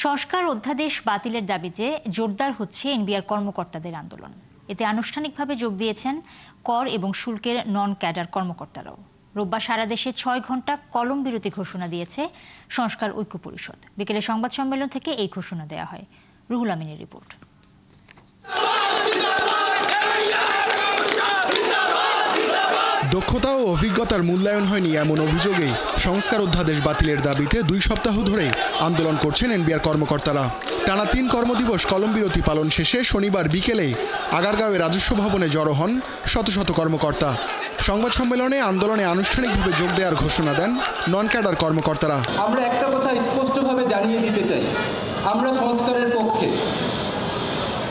সংস্কার অধ্যাদেশ বাতিলের দাবিতে জোরদার হচ্ছে এনবিআর কর্মকর্তাদের আন্দোলন। এতে আনুষ্ঠানিকভাবে যোগ দিয়েছেন কর এবং শুল্কের নন ক্যাডার কর্মকর্তারাও। রোববার সারা দেশে 6 ঘণ্টা কলম বিরতি ঘোষণা দিয়েছে সংস্কার ঐক্য পরিষদ। বিকেলে সংবাদ সম্মেলন থেকে এই ঘোষণা দেওয়া হয়। রুহুল আমিনের রিপোর্ট। দক্ষতা ও অভিজ্ঞতার মূল্যায়ন হয়নি এমন অভিযোগে সংস্কার অধ্যাদেশ বাতিলের দাবিতে 2 সপ্তাহ ধরে আন্দোলন করছেন এনবিআর কর্মকর্তারা। টানা 3 কর্মদিবস কলম বিরতি পালন শেষে শনিবার বিকেলে আগারগাঁওয়ে রাজস্ব ভবনে জড়ো হন শত শত কর্মকর্তা। সংবাদ সম্মেলনে আন্দোলনে আনুষ্ঠানিকভাবে যোগ দেওয়ার ঘোষণা দেন নন ক্যাডার কর্মকর্তারা। আমরা একটা কথা স্পষ্টভাবে জানিয়ে দিতে চাই, আমরা সংস্কারের পক্ষে,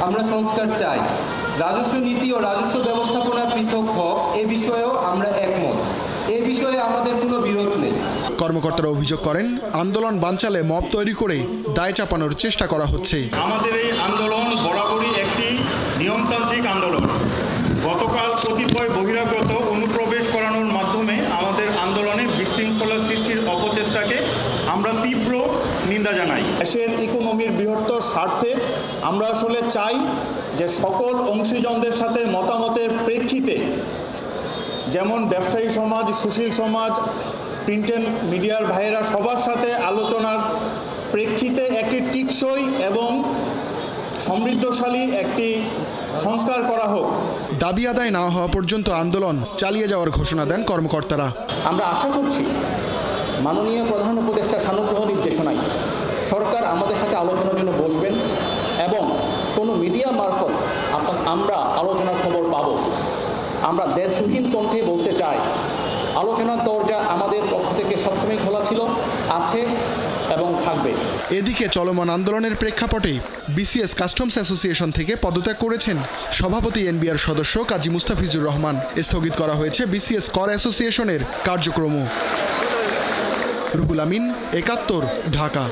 আমরা সংস্কার চাই। রাজস্ব নীতি ও রাজস্ব ব্যবস্থাপনা পৃথক হোক, এ বিষয়েও আমরা একমত। এ বিষয়ে আমাদের কোনো বিরোধ নেই। কর্মকর্তারা অভিযোগ করেন, আন্দোলন বানচালে মব তৈরি করে দায় চাপানোর চেষ্টা করা হচ্ছে। আমাদের এই আন্দোলন বরাবরই একটি নিয়মতান্ত্রিক আন্দোলন। গতকাল কতিপয় বহিরাগত অনুপ্রবেশ করানোর মাধ্যমে আমাদের আন্দোলনে বিশৃঙ্খলা সৃষ্টির অপচেষ্টাকে আমরা তীব্র নিন্দা জানাই। দেশের ইকোনমির বৃহত্তর স্বার্থে আমরা আসলে চাই যে সকল অংশীজনদের সাথে মতামতের প্রেক্ষিতে, যেমন ব্যবসায়ী সমাজ, সুশীল সমাজ, প্রিন্ট অ্যান্ড মিডিয়ার ভাইয়েরা সবার সাথে আলোচনার প্রেক্ষিতে একটি টিকসই এবং সমৃদ্ধশালী একটি সংস্কার করা হোক। দাবি আদায় না হওয়া পর্যন্ত আন্দোলন চালিয়ে যাওয়ার ঘোষণা দেন কর্মকর্তারা। আমরা আশা করছি মাননীয় প্রধান উপদেষ্টা সানুগ্রহ নির্দেশনায় সরকার আমাদের সাথে আলোচনার জন্য বসবেন এবং কোনো মিডিয়া মারফত আমরা আলোচনার খবর পাব। আমরা দেশহীন কণ্ঠে বলতে চাই, আলোচনার দরজা আমাদের পক্ষ থেকে সবসময় খোলা ছিল, আছে এবং থাকবে। এদিকে চলমান আন্দোলনের প্রেক্ষাপটে বিসিএস কাস্টমস অ্যাসোসিয়েশন থেকে পদত্যাগ করেছেন সভাপতি এনবিআর সদস্য কাজী মুস্তাফিজুর রহমান। স্থগিত করা হয়েছে বিসিএস কর অ্যাসোসিয়েশনের কার্যক্রমও। রুহুল আমিন, ৭১, ঢাকা।